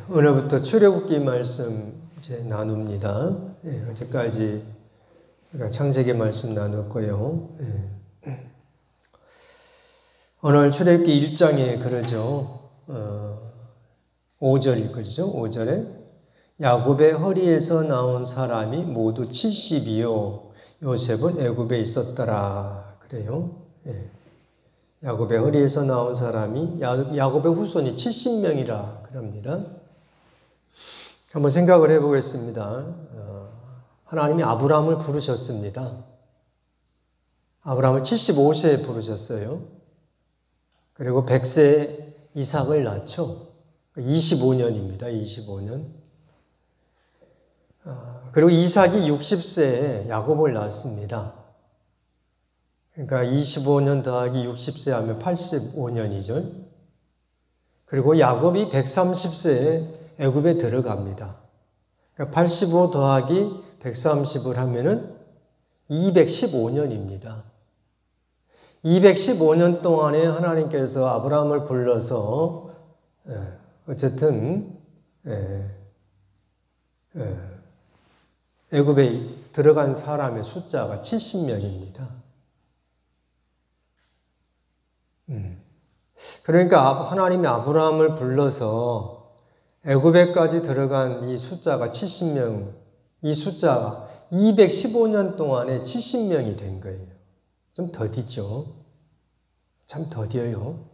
오늘부터 출애굽기 말씀 이제 나눕니다. 어제까지 우리가 창세기 말씀 나눴고요. 오늘 출애굽기 1장에 그러죠. 5절 그러죠. 5절에 야곱의 허리에서 나온 사람이 모두 70이요 요셉은 애굽에 있었더라 그래요. 야곱의 허리에서 나온 사람이 야곱의 후손이 70명이라 그럽니다. 한번 생각을 해보겠습니다. 하나님이 아브라함을 부르셨습니다. 아브라함을 75세에 부르셨어요. 그리고 100세에 이삭을 낳죠. 25년입니다. 25년. 그리고 이삭이 60세에 야곱을 낳습니다. 그러니까 25년 더하기 60세 하면 85년이죠. 그리고 야곱이 130세에 애굽에 들어갑니다. 그러니까 85 더하기 130을 하면은 215년입니다. 215년 동안에 하나님께서 아브라함을 불러서 어쨌든 애굽에 들어간 사람의 숫자가 70명입니다. 그러니까 하나님이 아브라함을 불러서 애굽에까지 들어간 이 숫자가 70명, 이 숫자가 215년 동안에 70명이 된 거예요. 좀 더디죠. 참 더디어요.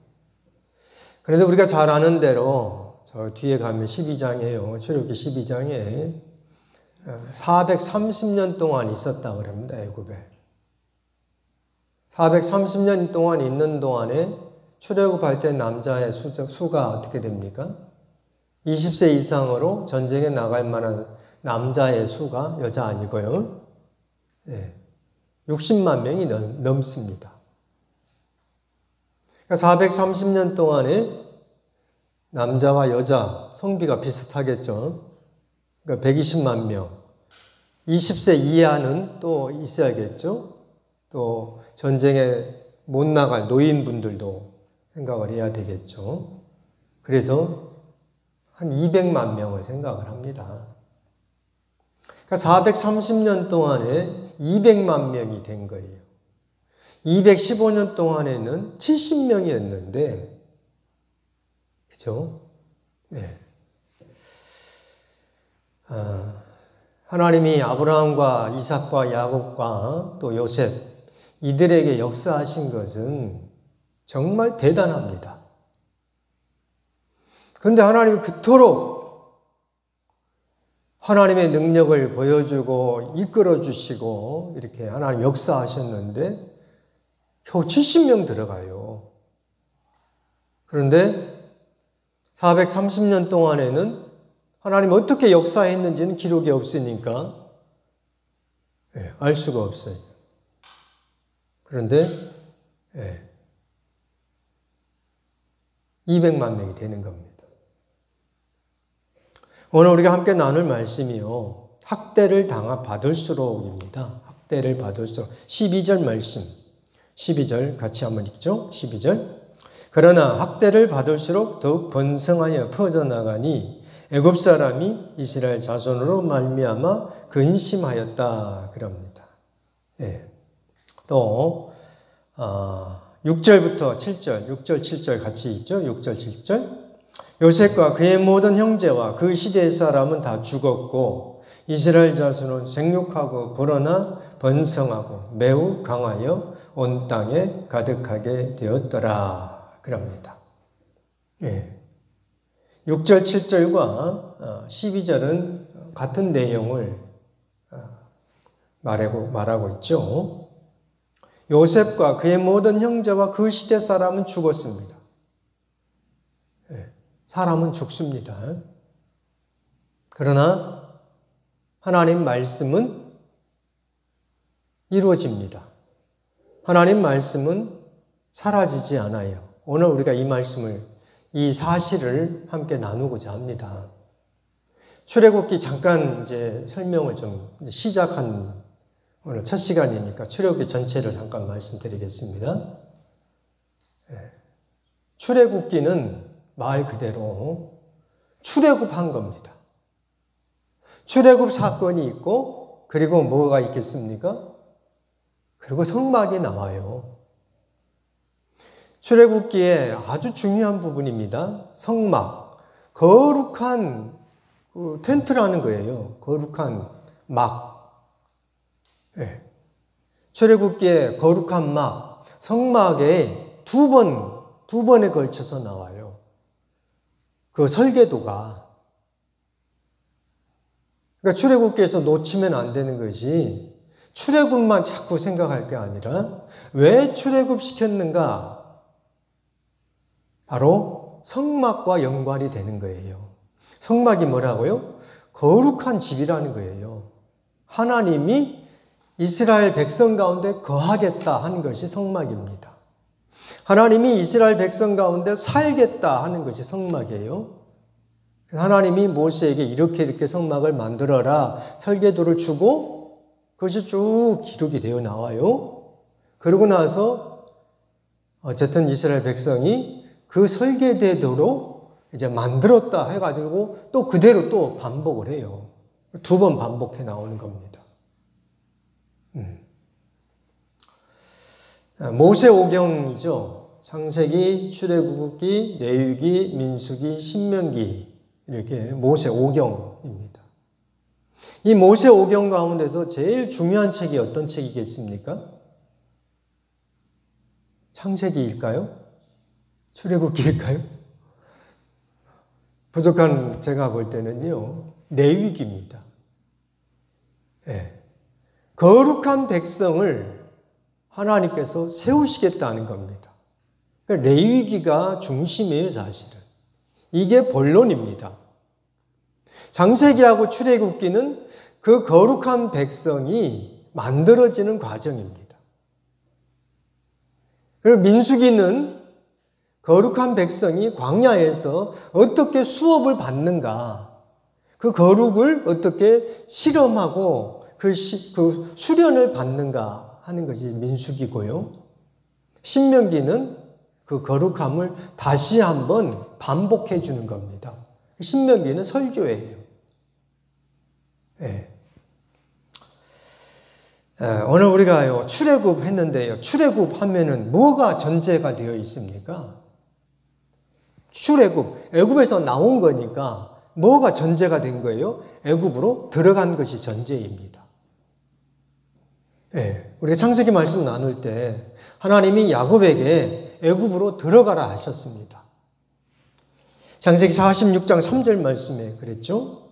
그런데 우리가 잘 아는 대로 저 뒤에 가면 12장이에요. 출애굽기 12장에 430년 동안 있었다고 합니다. 애굽에. 430년 동안 있는 동안에 출애굽할 때 남자의 수가 어떻게 됩니까? 20세 이상으로 전쟁에 나갈 만한 남자의 수가 여자 아니고요. 60만 명이 넘습니다. 그러니까 430년 동안에 남자와 여자 성비가 비슷하겠죠. 그러니까 120만 명. 20세 이하는 또 있어야겠죠. 또 전쟁에 못 나갈 노인분들도 생각을 해야 되겠죠. 그래서 한 200만 명을 생각을 합니다. 그러니까 430년 동안에 200만 명이 된 거예요. 215년 동안에는 70명이었는데, 그죠? 하나님이 아브라함과 이삭과 야곱과 또 요셉, 이들에게 역사하신 것은 정말 대단합니다. 그런데 하나님이 그토록 하나님의 능력을 보여주고 이끌어 주시고 이렇게 하나님 역사하셨는데 겨우 70명 들어가요. 그런데 430년 동안에는 하나님 어떻게 역사했는지는 기록이 없으니까 알 수가 없어요. 그런데 200만 명이 되는 겁니다. 오늘 우리가 함께 나눌 말씀이요. 학대를 받을수록입니다. 학대를 받을수록. 12절 말씀. 12절 같이 한번 읽죠. 12절. 그러나 학대를 받을수록 더욱 번성하여 퍼져나가니 애굽 사람이 이스라엘 자손으로 말미암아 근심하였다. 그럽니다. 또 6절부터 7절, 6절, 7절 같이 있죠. 6절, 7절. 요셉과 그의 모든 형제와 그 시대의 사람은 다 죽었고 이스라엘 자손은 생육하고 불어나 번성하고 매우 강하여 온 땅에 가득하게 되었더라. 그럽니다. 6절, 7절과 12절은 같은 내용을 말하고 있죠. 요셉과 그의 모든 형제와 그 시대 사람은 죽었습니다. 사람은 죽습니다. 그러나 하나님 말씀은 이루어집니다. 하나님 말씀은 사라지지 않아요. 오늘 우리가 이 말씀을, 이 사실을 함께 나누고자 합니다. 출애굽기 잠깐 이제 설명을 좀 시작한 오늘 첫 시간이니까 출애굽기 전체를 잠깐 말씀드리겠습니다. 출애굽기는 말 그대로 출애굽한 겁니다. 출애굽 사건이 있고 그리고 뭐가 있겠습니까? 그리고 성막이 나와요. 출애굽기에 아주 중요한 부분입니다. 성막, 거룩한 텐트라는 거예요. 거룩한 막. 네. 출애굽기에 거룩한 막, 성막에 두 번에 걸쳐서 나와요. 그 설계도가. 그러니까 출애굽기에서 놓치면 안 되는 것이 출애굽만 자꾸 생각할 게 아니라 왜 출애굽시켰는가? 바로 성막과 연관이 되는 거예요. 성막이 뭐라고요? 거룩한 집이라는 거예요. 하나님이 이스라엘 백성 가운데 거하겠다 하는 것이 성막입니다. 하나님이 이스라엘 백성 가운데 살겠다 하는 것이 성막이에요. 하나님이 모세에게 이렇게 성막을 만들어라 설계도를 주고 그것이 쭉 기록이 되어 나와요. 그러고 나서 어쨌든 이스라엘 백성이 그 설계대로 이제 만들었다 해가지고 또 그대로 또 반복을 해요. 두 번 반복해 나오는 겁니다. 모세오경이죠. 창세기, 출애굽기, 레위기, 민수기, 신명기 이렇게 모세오경입니다. 이 모세오경 가운데서 제일 중요한 책이 어떤 책이겠습니까? 창세기일까요? 출애굽기일까요? 부족한 제가 볼 때는요, 레위기입니다. 네. 거룩한 백성을 하나님께서 세우시겠다는 겁니다. 그러니까 레위기가 중심이에요, 사실은. 이게 본론입니다. 창세기하고 출애굽기는 그 거룩한 백성이 만들어지는 과정입니다. 그리고 민수기는 거룩한 백성이 광야에서 어떻게 수업을 받는가, 그 거룩을 어떻게 실험하고 그 수련을 받는가 하는 것이 민수기고요. 신명기는 그 거룩함을 다시 한번 반복해 주는 겁니다. 신명기는 설교예요. 네. 오늘 우리가 출애굽 했는데요. 출애굽 하면은 뭐가 전제가 되어 있습니까? 출애굽, 애굽에서 나온 거니까 뭐가 전제가 된 거예요? 애굽으로 들어간 것이 전제입니다. 네, 우리가 창세기 말씀 나눌 때 하나님이 야곱에게 애굽으로 들어가라 하셨습니다. 창세기 46장 3절 말씀에 그랬죠?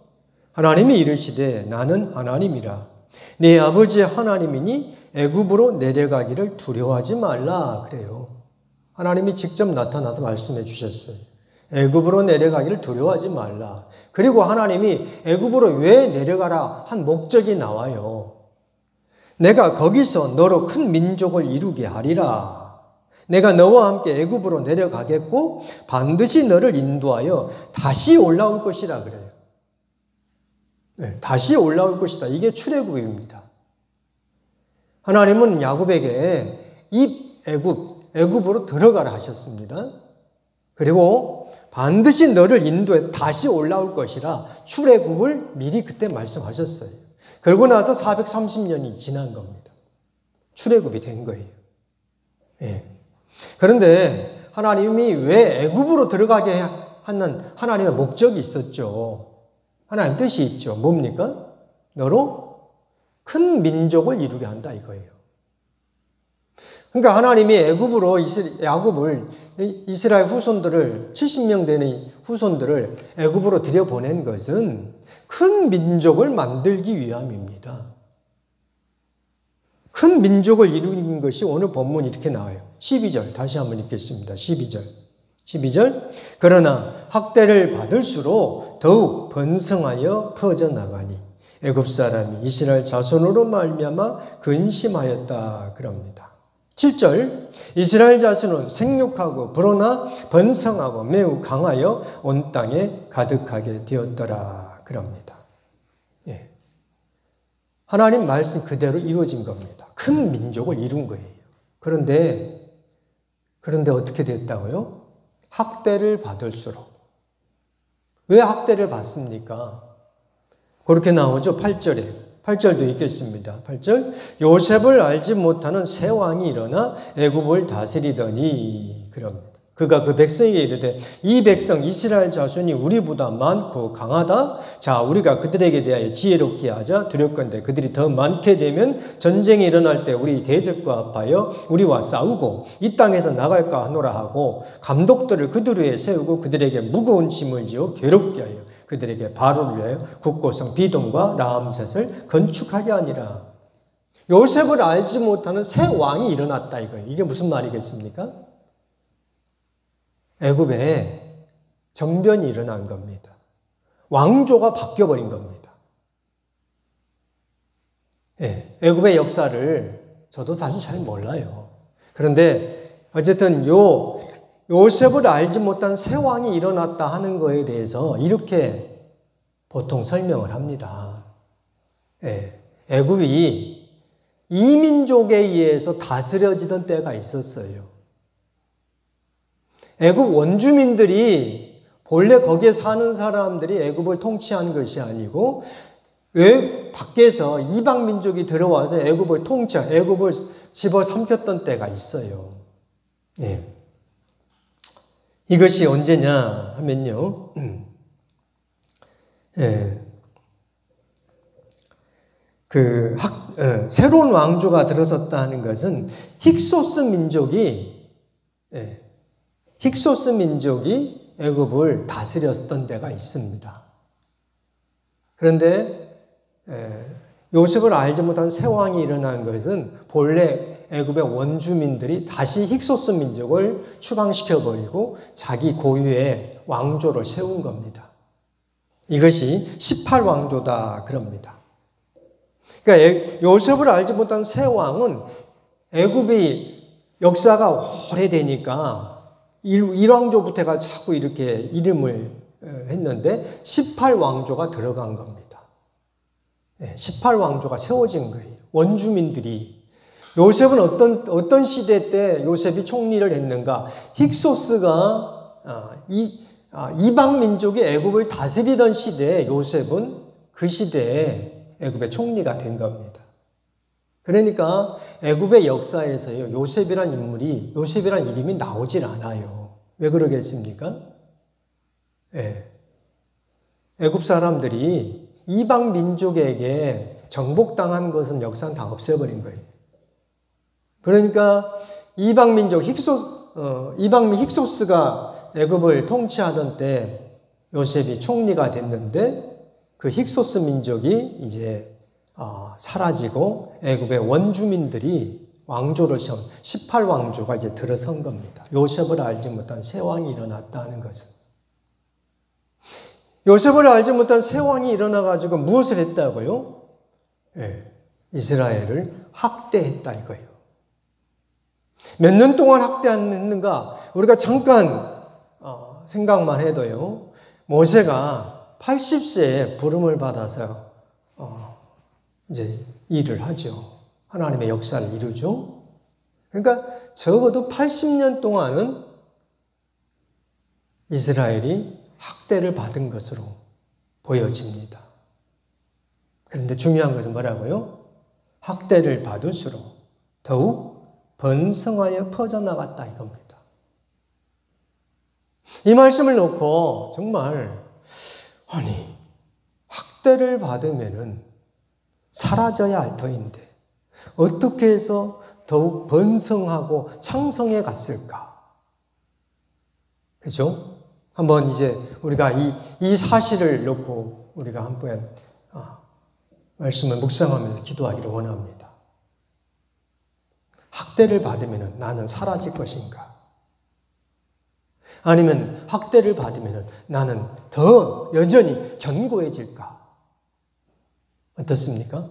하나님이 이르시되 나는 하나님이라 네 아버지의 하나님이니 애굽으로 내려가기를 두려워하지 말라 그래요. 하나님이 직접 나타나서 말씀해 주셨어요. 애굽으로 내려가기를 두려워하지 말라. 그리고 하나님이 애굽으로 왜 내려가라 한 목적이 나와요. 내가 거기서 너로 큰 민족을 이루게 하리라. 내가 너와 함께 애굽으로 내려가겠고 반드시 너를 인도하여 다시 올라올 것이라 그래요. 네, 다시 올라올 것이다. 이게 출애굽입니다. 하나님은 야곱에게 이 애굽으로 들어가라 하셨습니다. 그리고 반드시 너를 인도해서 다시 올라올 것이라 출애굽을 미리 그때 말씀하셨어요. 그러고 나서 430년이 지난 겁니다. 출애굽이 된 거예요. 예. 그런데 하나님이 왜 애굽으로 들어가게 하는 하나님의 목적이 있었죠. 하나님 뜻이 있죠. 뭡니까? 너로 큰 민족을 이루게 한다 이거예요. 그러니까 하나님이 애굽으로 야곱을 이스라엘 후손들을 70명 되는 후손들을 애굽으로 들여보낸 것은 큰 민족을 만들기 위함입니다. 큰 민족을 이루는 것이 오늘 본문 이렇게 나와요. 12절 다시 한번 읽겠습니다. 12절 그러나 학대를 받을수록 더욱 번성하여 퍼져나가니 애굽 사람이 이스라엘 자손으로 말미암아 근심하였다 그럽니다. 7절 이스라엘 자손은 생육하고 불어나 번성하고 매우 강하여 온 땅에 가득하게 되었더라 그럽니다. 예. 하나님 말씀 그대로 이루어진 겁니다. 큰 민족을 이룬 거예요. 그런데 어떻게 됐다고요? 학대를 받을수록. 왜 학대를 받습니까? 그렇게 나오죠. 8절에. 8절도 읽겠습니다. 8절. 요셉을 알지 못하는 새 왕이 일어나 애굽을 다스리더니 그럽니다. 그가 그 백성에게 이르되 이 백성 이스라엘 자손이 우리보다 많고 강하다. 자, 우리가 그들에게 대하여 지혜롭게 하자. 두렵건대 그들이 더 많게 되면 전쟁이 일어날 때 우리 대적과 합하여 우리와 싸우고 이 땅에서 나갈까 하노라 하고 감독들을 그들 위에 세우고 그들에게 무거운 짐을 지어 괴롭게 하여 그들에게 바로를 위하여 국고성 비돔과 라암셋을 건축하게 하니라. 요셉을 알지 못하는 새 왕이 일어났다 이거예요. 이게 무슨 말이겠습니까? 애굽에 정변이 일어난 겁니다. 왕조가 바뀌어버린 겁니다. 예, 애굽의 역사를 저도 사실 잘 몰라요. 그런데 어쨌든 요셉을 알지 못한 새 왕이 일어났다 하는 거에 대해서 이렇게 보통 설명을 합니다. 예, 애굽이 이민족에 의해서 다스려지던 때가 있었어요. 애굽 원주민들이 본래 거기에 사는 사람들이 애굽을 통치한 것이 아니고 왜 밖에서 이방 민족이 들어와서 애굽을 애굽을 집어삼켰던 때가 있어요. 예. 이것이 언제냐 하면요. 예. 새로운 왕조가 들어섰다는 것은 힉소스 민족이 애굽을 다스렸던 때가 있습니다. 그런데 요셉을 알지 못한 새 왕이 일어난 것은 본래 애굽의 원주민들이 다시 힉소스 민족을 추방시켜버리고 자기 고유의 왕조를 세운 겁니다. 이것이 18왕조다 그럽니다. 그러니까 요셉을 알지 못한 새 왕은 애굽의 역사가 오래되니까 1왕조부터가 자꾸 이렇게 이름을 했는데 18왕조가 들어간 겁니다. 18왕조가 세워진 거예요. 원주민들이. 요셉은 어떤 시대 때 요셉이 총리를 했는가? 힉소스가 이방 민족이 애굽을 다스리던 시대에 요셉은 그 시대에 애굽의 총리가 된 겁니다. 그러니까 애굽의 역사에서요, 요셉이란 이름이 나오질 않아요. 왜 그러겠습니까? 애굽 사람들이 이방 민족에게 정복당한 것은 역사는 다 없애버린 거예요. 그러니까 이방 힉소스가 애굽을 통치하던 때 요셉이 총리가 됐는데 그 힉소스 민족이 이제 사라지고 애굽의 원주민들이 왕조를 세운 18왕조가 이제 들어선 겁니다. 요셉을 알지 못한 새 왕이 일어났다는 것은. 요셉을 알지 못한 새 왕이 일어나가지고 무엇을 했다고요? 이스라엘을 학대했다 이거예요. 몇 년 동안 학대했는가? 우리가 잠깐 생각만 해도요. 모세가 80세에 부름을 받아서 이제 일을 하죠. 하나님의 역사를 이루죠. 그러니까 적어도 80년 동안은 이스라엘이 학대를 받은 것으로 보여집니다. 그런데 중요한 것은 뭐라고요? 학대를 받을수록 더욱 번성하여 퍼져나갔다 이겁니다. 이 말씀을 놓고 정말 학대를 받으면은 사라져야 할 터인데 어떻게 해서 더욱 번성하고 창성해 갔을까? 그죠? 한번 이제 우리가 이 사실을 놓고 우리가 한번 말씀을 묵상하면서 기도하기를 원합니다. 학대를 받으면 나는 사라질 것인가? 아니면 학대를 받으면 나는 더 여전히 견고해질까? 어떻습니까?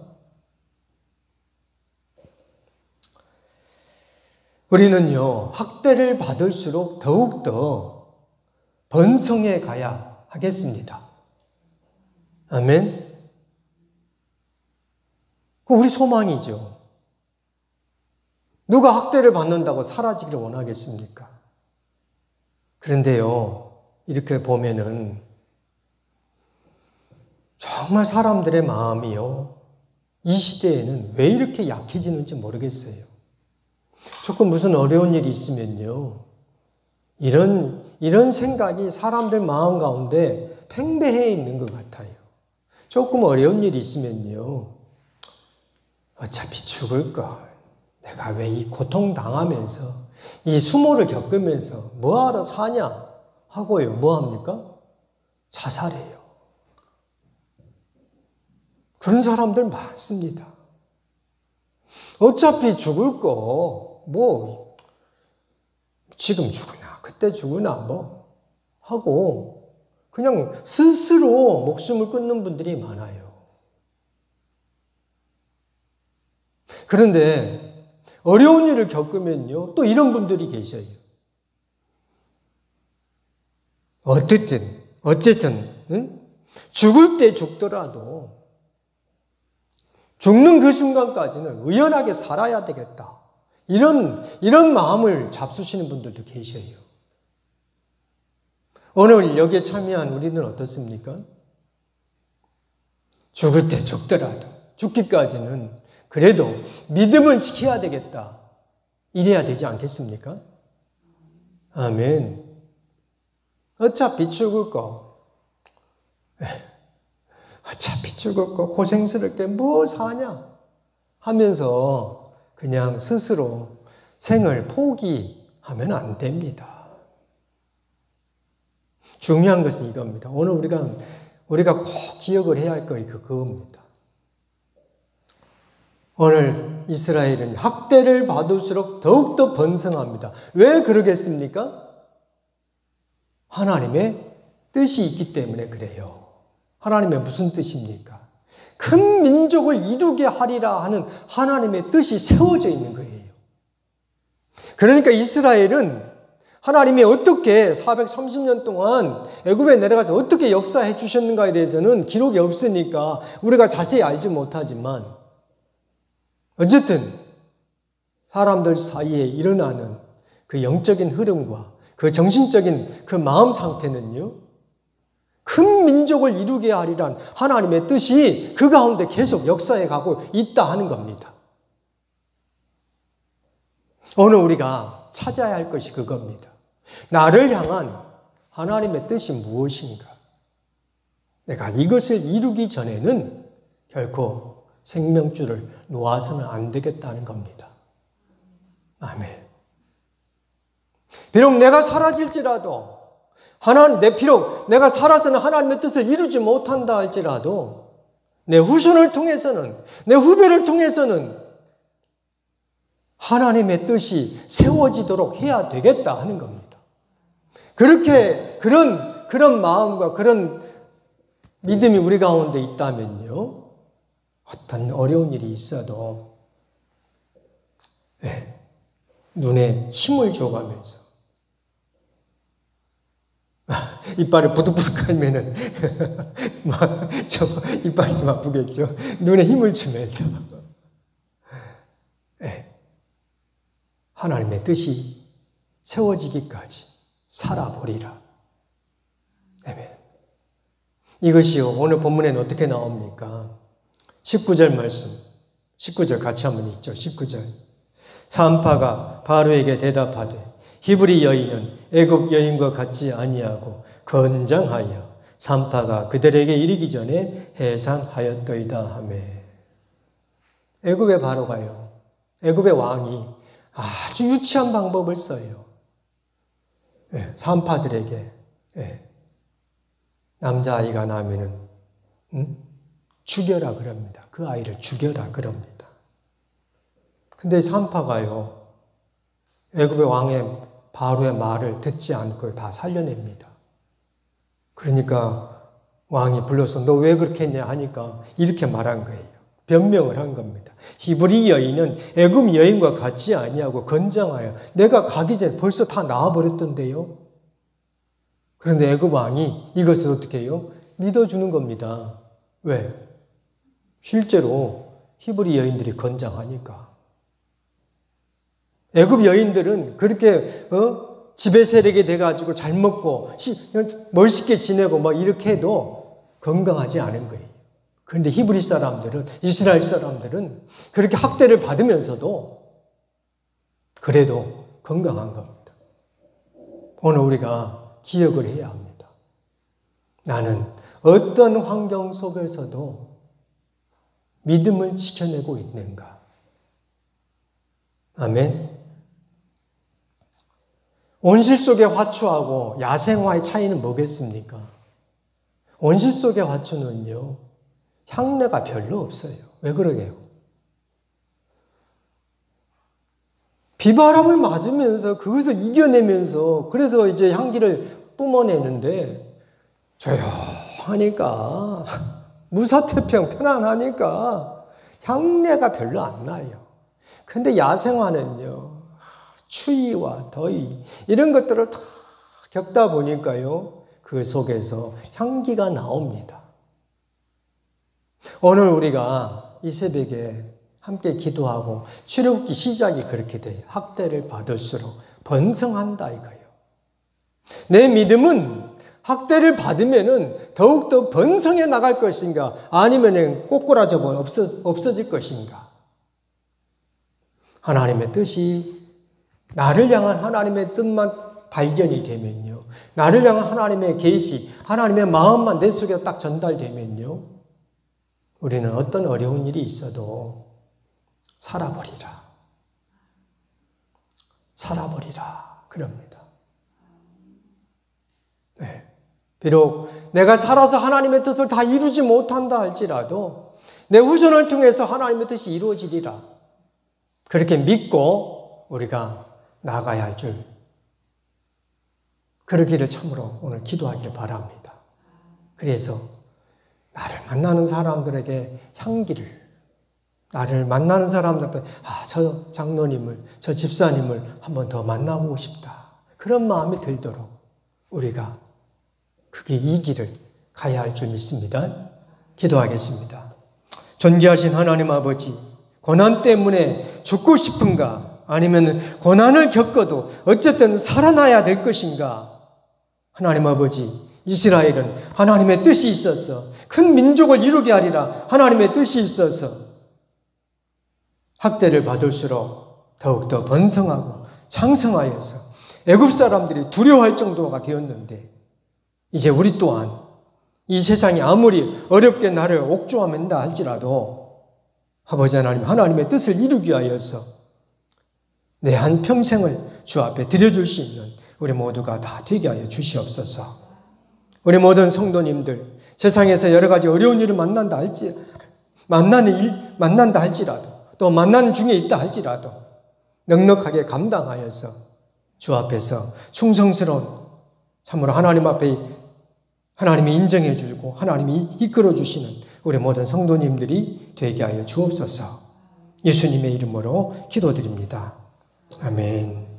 우리는요, 학대를 받을수록 더욱더 번성해 가야 하겠습니다. 아멘? 그 우리 소망이죠. 누가 학대를 받는다고 사라지기를 원하겠습니까? 그런데요, 이렇게 보면은 정말 사람들의 마음이요, 이 시대에는 왜 이렇게 약해지는지 모르겠어요. 조금 무슨 어려운 일이 있으면요, 이런 생각이 사람들 마음 가운데 팽배해 있는 것 같아요. 조금 어려운 일이 있으면요, 어차피 죽을 걸, 내가 왜 이 고통 당하면서 이 수모를 겪으면서 뭐하러 사냐 하고요, 뭐합니까? 자살해요. 그런 사람들 많습니다. 어차피 죽을 거, 뭐, 지금 죽으나, 그때 죽으나, 뭐, 하고, 그냥 스스로 목숨을 끊는 분들이 많아요. 그런데, 어려운 일을 겪으면요, 또 이런 분들이 계셔요. 어쨌든, 응? 죽을 때 죽더라도, 죽는 그 순간까지는 의연하게 살아야 되겠다. 이런 마음을 잡수시는 분들도 계셔요. 오늘 여기에 참여한 우리는 어떻습니까? 죽을 때 죽더라도, 죽기까지는 그래도 믿음을 지켜야 되겠다. 이래야 되지 않겠습니까? 아멘. 어차피 죽을 거, 어차피 죽을 거 고생스럽게 뭐 사냐 하면서 그냥 스스로 생을 포기하면 안 됩니다. 중요한 것은 이겁니다. 오늘 우리가 꼭 기억을 해야 할 것이 그겁니다. 오늘 이스라엘은 학대를 받을수록 더욱더 번성합니다. 왜 그러겠습니까? 하나님의 뜻이 있기 때문에 그래요. 하나님의 무슨 뜻입니까? 큰 민족을 이루게 하리라 하는 하나님의 뜻이 세워져 있는 거예요. 그러니까 이스라엘은 하나님이 어떻게 430년 동안 애굽에 내려가서 어떻게 역사해 주셨는가에 대해서는 기록이 없으니까 우리가 자세히 알지 못하지만, 어쨌든 사람들 사이에 일어나는 그 영적인 흐름과 그 정신적인 그 마음 상태는요, 큰 민족을 이루게 하리란 하나님의 뜻이 그 가운데 계속 역사해 가고 있다 하는 겁니다. 오늘 우리가 찾아야 할 것이 그겁니다. 나를 향한 하나님의 뜻이 무엇인가? 내가 이것을 이루기 전에는 결코 생명줄을 놓아서는 안 되겠다는 겁니다. 아멘. 비록 내가 사라질지라도, 비록 내가 살아서는 하나님의 뜻을 이루지 못한다 할지라도, 내 후손을 통해서는, 내 후배를 통해서는 하나님의 뜻이 세워지도록 해야 되겠다 하는 겁니다. 그렇게, 그런 마음과 그런 믿음이 우리 가운데 있다면요, 어떤 어려운 일이 있어도, 눈에 힘을 줘가면서, 이빨을 부득부득 깔면은, 이빨이 좀 아프겠죠. 눈에 힘을 주면서, 하나님의 뜻이 세워지기까지 살아보리라. 아멘. 이것이요, 오늘 본문에는 어떻게 나옵니까? 19절 말씀, 19절 같이 한번 읽죠. 19절. 산파가 바로에게 대답하되 히브리 여인은 애굽 여인과 같지 아니하고 건장하여 산파가 그들에게 이르기 전에 해산하였더이다 하매. 애굽의 바로가요, 애굽의 왕이 아주 유치한 방법을 써요. 산파들에게 남자아이가 나면은 죽여라 그럽니다. 그 아이를 죽여라 그럽니다. 근데 산파가요, 애굽의 왕의 바로의 말을 듣지 않고 다 살려냅니다. 그러니까 왕이 불러서 너 왜 그렇게 했냐 하니까 이렇게 말한 거예요. 변명을 한 겁니다. 히브리 여인은 애굽 여인과 같지 아니하고 건장하여 내가 가기 전에 벌써 다 나와버렸던데요. 그런데 애굽 왕이 이것을 어떻게 해요? 믿어주는 겁니다. 왜? 실제로 히브리 여인들이 건장하니까. 애굽 여인들은 그렇게 지배 세력이 돼가지고 잘 먹고 멋있게 지내고 막 이렇게 해도 건강하지 않은 거예요. 그런데 히브리 사람들은, 이스라엘 사람들은 그렇게 학대를 받으면서도 그래도 건강한 겁니다. 오늘 우리가 기억을 해야 합니다. 나는 어떤 환경 속에서도 믿음을 지켜내고 있는가. 아멘. 온실 속의 화초하고 야생화의 차이는 뭐겠습니까? 온실 속의 화초는요, 향내가 별로 없어요. 왜 그러게요? 비바람을 맞으면서 그것을 이겨내면서 그래서 이제 향기를 뿜어내는데 조용하니까 무사태평 편안하니까 향내가 별로 안 나요. 근데 야생화는요, 추위와 더위 이런 것들을 다 겪다 보니까요, 그 속에서 향기가 나옵니다. 오늘 우리가 이 새벽에 함께 기도하고 출애굽기 시작이 그렇게 돼요. 학대를 받을수록 번성한다 이거예요. 내 믿음은 학대를 받으면은 더욱더 번성해 나갈 것인가, 아니면 꼬꾸라져 없어질 것인가. 하나님의 뜻이, 나를 향한 하나님의 뜻만 발견이 되면요, 나를 향한 하나님의 계시, 하나님의 마음만 내 속에 딱 전달되면요, 우리는 어떤 어려운 일이 있어도 살아버리라. 살아버리라. 그럽니다. 네. 비록 내가 살아서 하나님의 뜻을 다 이루지 못한다 할지라도 내 후손을 통해서 하나님의 뜻이 이루어지리라. 그렇게 믿고 우리가 나아가야 할 줄, 그러기를 참으로 오늘 기도하기를 바랍니다. 그래서 나를 만나는 사람들에게 향기를, 나를 만나는 사람들한테 저 장로님을, 저 집사님을 한번 더 만나보고 싶다, 그런 마음이 들도록 우리가 그게 이 길을 가야 할 줄 믿습니다. 기도하겠습니다. 존귀하신 하나님 아버지, 고난 때문에 죽고 싶은가, 아니면 고난을 겪어도 어쨌든 살아나야 될 것인가. 하나님 아버지, 이스라엘은 하나님의 뜻이 있어서 큰 민족을 이루게 하리라 하나님의 뜻이 있어서 학대를 받을수록 더욱더 번성하고 창성하여서 애굽 사람들이 두려워할 정도가 되었는데, 이제 우리 또한 이 세상이 아무리 어렵게 나를 옥조아맨다 할지라도 아버지 하나님, 하나님의 뜻을 이루기 위하여서 내 한 평생을 주 앞에 드려줄 수 있는 우리 모두가 다 되게 하여 주시옵소서. 우리 모든 성도님들, 세상에서 여러 가지 어려운 일을 만난다 할지라도 또 만난 중에 있다 할지라도 넉넉하게 감당하여서 주 앞에서 충성스러운, 참으로 하나님 앞에 하나님이 인정해 주고 하나님이 이끌어 주시는 우리 모든 성도님들이 되게 하여 주옵소서. 예수님의 이름으로 기도드립니다. 아멘.